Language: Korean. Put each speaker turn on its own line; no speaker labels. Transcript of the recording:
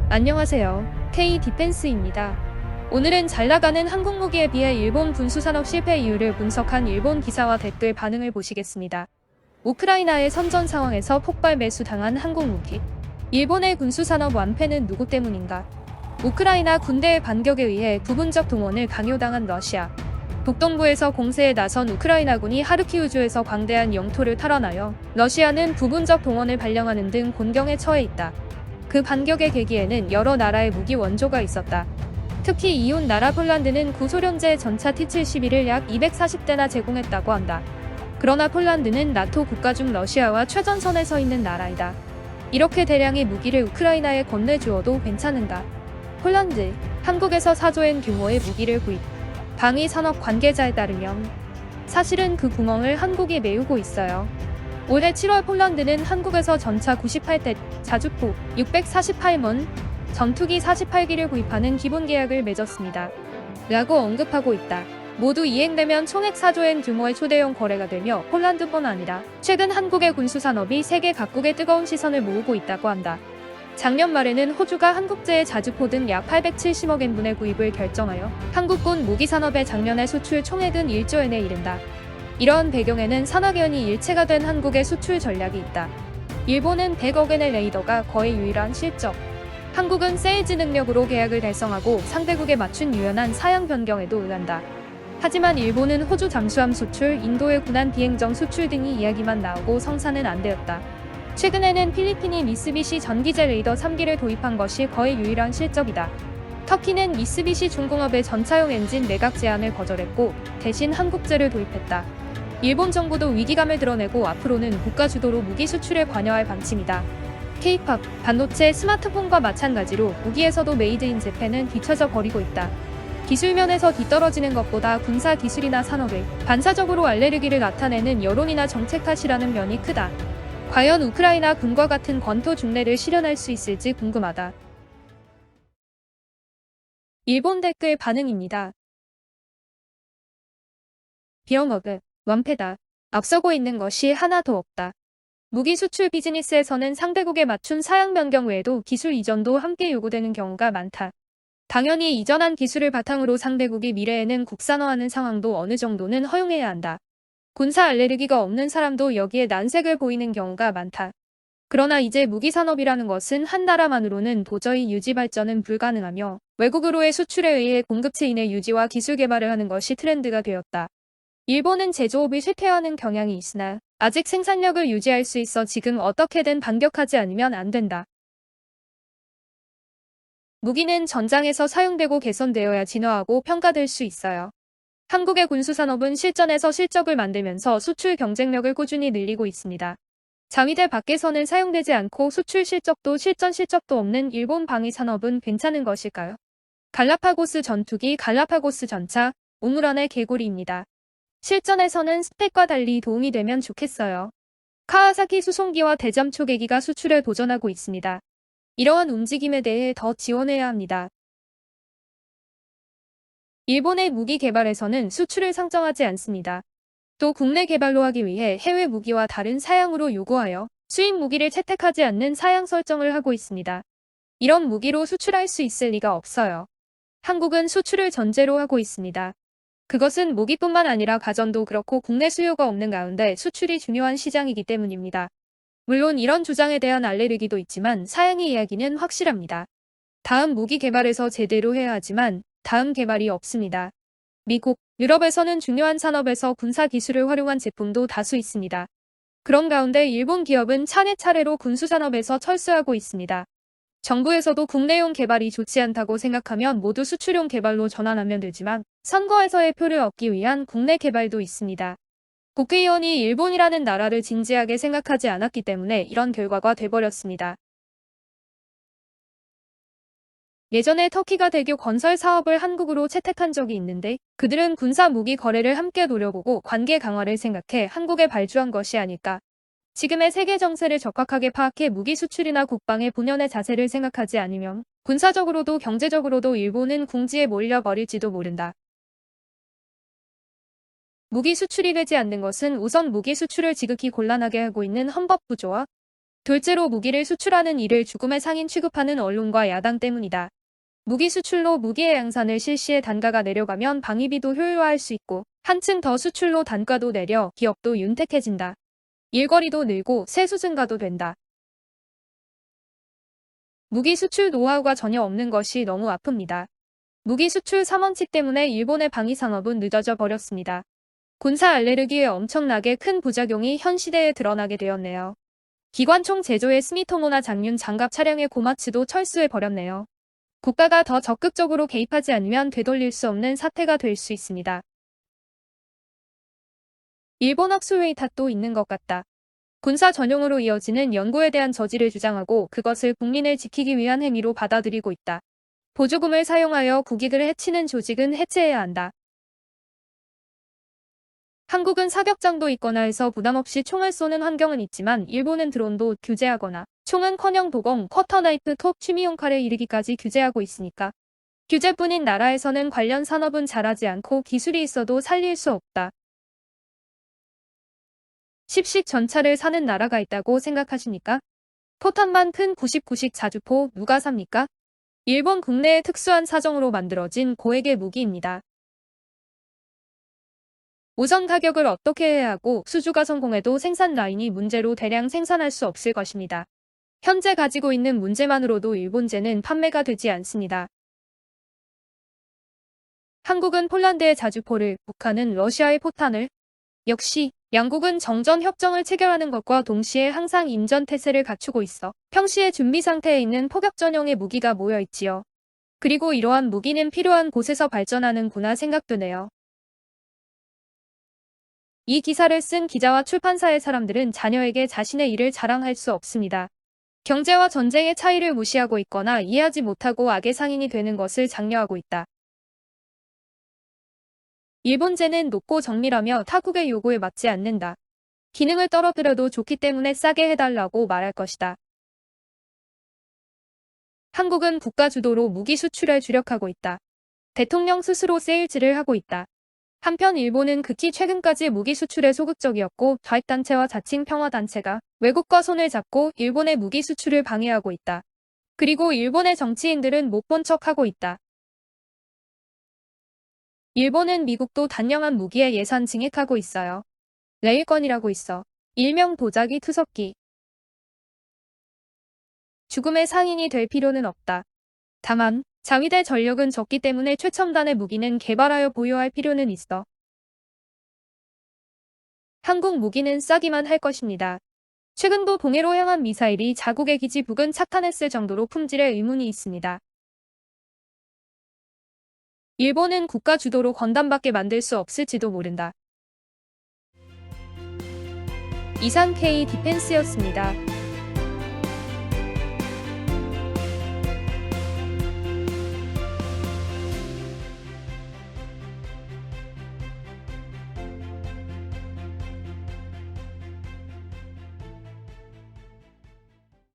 안녕하세요. K-디펜스입니다. 오늘은 잘 나가는 한국 무기에 비해 일본 군수산업 실패 이유를 분석한 일본 기사와 댓글 반응을 보시겠습니다. 우크라이나의 선전 상황에서 폭발 매수당한 한국 무기. 일본의 군수산업 완패는 누구 때문인가? 우크라이나 군대의 반격에 의해 부분적 동원을 강요당한 러시아. 북동부에서 공세에 나선 우크라이나군이 하르키우주에서 광대한 영토를 탈환하여 러시아는 부분적 동원을 발령하는 등 곤경에 처해 있다. 그 반격의 계기에는 여러 나라의 무기 원조가 있었다. 특히 이웃 나라 폴란드는 구소련제 전차 T-71을 약 240대나 제공했다고 한다. 그러나 폴란드는 나토 국가 중 러시아와 최전선에 서 있는 나라이다. 이렇게 대량의 무기를 우크라이나에 건네주어도 괜찮은가? 폴란드, 한국에서 4조엔 규모의 무기를 구입. 방위 산업 관계자에 따르면 사실은 그 구멍을 한국이 메우고 있어요. 올해 7월 폴란드는 한국에서 전차 98대, 자주포 648문, 전투기 48기를 구입하는 기본 계약을 맺었습니다. 라고 언급하고 있다. 모두 이행되면 총액 4조엔 규모의 초대형 거래가 되며 폴란드뿐 아니라 최근 한국의 군수산업이 세계 각국의 뜨거운 시선을 모으고 있다고 한다. 작년 말에는 호주가 한국제의 자주포 등 약 870억엔분의 구입을 결정하여 한국군 무기산업의 작년의 수출 총액은 1조엔에 이른다. 이러한 배경에는 산학연이 일체가 된 한국의 수출 전략이 있다. 일본은 100억엔의 레이더가 거의 유일한 실적. 한국은 세일즈 능력으로 계약을 달성하고 상대국에 맞춘 유연한 사양 변경에도 응한다. 하지만 일본은 호주 잠수함 수출, 인도의 군한 비행정 수출 등이 이야기만 나오고 성사는 안 되었다. 최근에는 필리핀이 미쓰비시 전기제 레이더 3기를 도입한 것이 거의 유일한 실적이다. 터키는 미쓰비시 중공업의 전차용 엔진 매각 제한을 거절했고 대신 한국제를 도입했다. 일본 정부도 위기감을 드러내고 앞으로는 국가 주도로 무기 수출에 관여할 방침이다. K-팝, 반도체, 스마트폰과 마찬가지로 무기에서도 메이드 인 재팬은 뒤처져 버리고 있다. 기술면에서 뒤떨어지는 것보다 군사 기술이나 산업에 반사적으로 알레르기를 나타내는 여론이나 정책 탓이라는 면이 크다. 과연 우크라이나 군과 같은 권토 중례를 실현할 수 있을지 궁금하다. 일본 댓글 반응입니다. 비어머그, 완패다. 앞서고 있는 것이 하나도 없다. 무기 수출 비즈니스에서는 상대국에 맞춘 사양 변경 외에도 기술 이전도 함께 요구되는 경우가 많다. 당연히 이전한 기술을 바탕으로 상대국이 미래에는 국산화하는 상황도 어느 정도는 허용해야 한다. 군사 알레르기가 없는 사람도 여기에 난색을 보이는 경우가 많다. 그러나 이제 무기 산업이라는 것은 한 나라만으로는 도저히 유지 발전은 불가능하며 외국으로의 수출에 의해 공급체인의 유지와 기술 개발을 하는 것이 트렌드가 되었다. 일본은 제조업이 쇠퇴하는 경향이 있으나 아직 생산력을 유지할 수 있어 지금 어떻게든 반격하지 않으면 안 된다. 무기는 전장에서 사용되고 개선되어야 진화하고 평가될 수 있어요. 한국의 군수산업은 실전에서 실적을 만들면서 수출 경쟁력을 꾸준히 늘리고 있습니다. 자위대 밖에서는 사용되지 않고 수출 실적도 실전 실적도 없는 일본 방위 산업은 괜찮은 것일까요? 갈라파고스 전투기, 갈라파고스 전차, 우물안의 개구리입니다. 실전에서는 스펙과 달리 도움이 되면 좋겠어요. 카와사키 수송기와 대잠 초계기가 수출에 도전하고 있습니다. 이러한 움직임에 대해 더 지원해야 합니다. 일본의 무기 개발에서는 수출을 상정하지 않습니다. 또 국내 개발로 하기 위해 해외 무기와 다른 사양으로 요구하여 수입 무기를 채택하지 않는 사양 설정을 하고 있습니다. 이런 무기로 수출할 수 있을 리가 없어요. 한국은 수출을 전제로 하고 있습니다. 그것은 무기뿐만 아니라 가전도 그렇고 국내 수요가 없는 가운데 수출이 중요한 시장이기 때문입니다. 물론 이런 주장에 대한 알레르기도 있지만 사양의 이야기는 확실합니다. 다음 무기 개발에서 제대로 해야 하지만 다음 개발이 없습니다. 미국, 유럽에서는 중요한 산업에서 군사 기술을 활용한 제품도 다수 있습니다. 그런 가운데 일본 기업은 차례차례로 군수산업에서 철수하고 있습니다. 정부에서도 국내용 개발이 좋지 않다고 생각하면 모두 수출용 개발로 전환하면 되지만 선거에서의 표를 얻기 위한 국내 개발도 있습니다. 국회의원이 일본이라는 나라를 진지하게 생각하지 않았기 때문에 이런 결과가 돼버렸습니다. 예전에 터키가 대교 건설 사업을 한국으로 채택한 적이 있는데 그들은 군사 무기 거래를 함께 노려보고 관계 강화를 생각해 한국에 발주한 것이 아닐까. 지금의 세계 정세를 적확하게 파악해 무기 수출이나 국방의 본연의 자세를 생각하지 않으면 군사적으로도 경제적으로도 일본은 궁지에 몰려버릴지도 모른다. 무기 수출이 되지 않는 것은 우선 무기 수출을 지극히 곤란하게 하고 있는 헌법 구조와 둘째로 무기를 수출하는 이를 죽음의 상인 취급하는 언론과 야당 때문이다. 무기 수출로 무기의 양산을 실시해 단가가 내려가면 방위비도 효율화할 수 있고 한층 더 수출로 단가도 내려 기업도 윤택해진다. 일거리도 늘고 세수 증가도 된다. 무기 수출 노하우가 전혀 없는 것이 너무 아픕니다. 무기 수출 3원칙 때문에 일본의 방위 산업은 늦어져 버렸습니다. 군사 알레르기의 엄청나게 큰 부작용이 현 시대에 드러나게 되었네요. 기관총 제조의 스미토모나 장륜 장갑 차량의 고마츠도 철수해 버렸네요. 국가가 더 적극적으로 개입하지 않으면 되돌릴 수 없는 사태가 될 수 있습니다. 일본 학술회의 탓도 있는 것 같다. 군사 전용으로 이어지는 연구에 대한 저지를 주장하고 그것을 국민을 지키기 위한 행위로 받아들이고 있다. 보조금을 사용하여 국익을 해치는 조직은 해체해야 한다. 한국은 사격장도 있거나 해서 부담없이 총을 쏘는 환경은 있지만 일본은 드론도 규제하거나 총은커녕 도검, 커터나이프, 톱, 취미용 칼에 이르기까지 규제하고 있으니까. 규제뿐인 나라에서는 관련 산업은 잘하지 않고 기술이 있어도 살릴 수 없다. 10식 전차를 사는 나라가 있다고 생각하십니까? 포탄만 큰 99식 자주포 누가 삽니까? 일본 국내의 특수한 사정으로 만들어진 고액의 무기입니다. 우선 가격을 어떻게 해야 하고 수주가 성공해도 생산 라인이 문제로 대량 생산할 수 없을 것입니다. 현재 가지고 있는 문제만으로도 일본제는 판매가 되지 않습니다. 한국은 폴란드의 자주포를, 북한은 러시아의 포탄을, 역시 양국은 정전 협정을 체결하는 것과 동시에 항상 임전 태세를 갖추고 있어 평시에 준비 상태에 있는 포격 전용의 무기가 모여 있지요. 그리고 이러한 무기는 필요한 곳에서 발전하는구나 생각되네요. 이 기사를 쓴 기자와 출판사의 사람들은 자녀에게 자신의 일을 자랑할 수 없습니다. 경제와 전쟁의 차이를 무시하고 있거나 이해하지 못하고 악의 상인이 되는 것을 장려하고 있다. 일본제는 높고 정밀하며 타국의 요구에 맞지 않는다. 기능을 떨어뜨려도 좋기 때문에 싸게 해달라고 말할 것이다. 한국은 국가 주도로 무기 수출에 주력하고 있다. 대통령 스스로 세일즈를 하고 있다. 한편 일본은 극히 최근까지 무기 수출에 소극적이었고 좌익단체와 자칭 평화단체가 외국과 손을 잡고 일본의 무기 수출을 방해하고 있다. 그리고 일본의 정치인들은 못 본 척하고 있다. 일본은 미국도 단량한 무기에 예산 증액하고 있어요. 레일건이라고 있어. 일명 도자기 투석기. 죽음의 상인이 될 필요는 없다. 다만 자위대 전력은 적기 때문에 최첨단의 무기는 개발하여 보유할 필요는 있어. 한국 무기는 싸기만 할 것입니다. 최근도 동해로 향한 미사일이 자국의 기지 부근 착탄했을 정도로 품질에 의문이 있습니다. 일본은 국가 주도로 건담밖에 만들 수 없을지도 모른다. 이상 K 디펜스였습니다.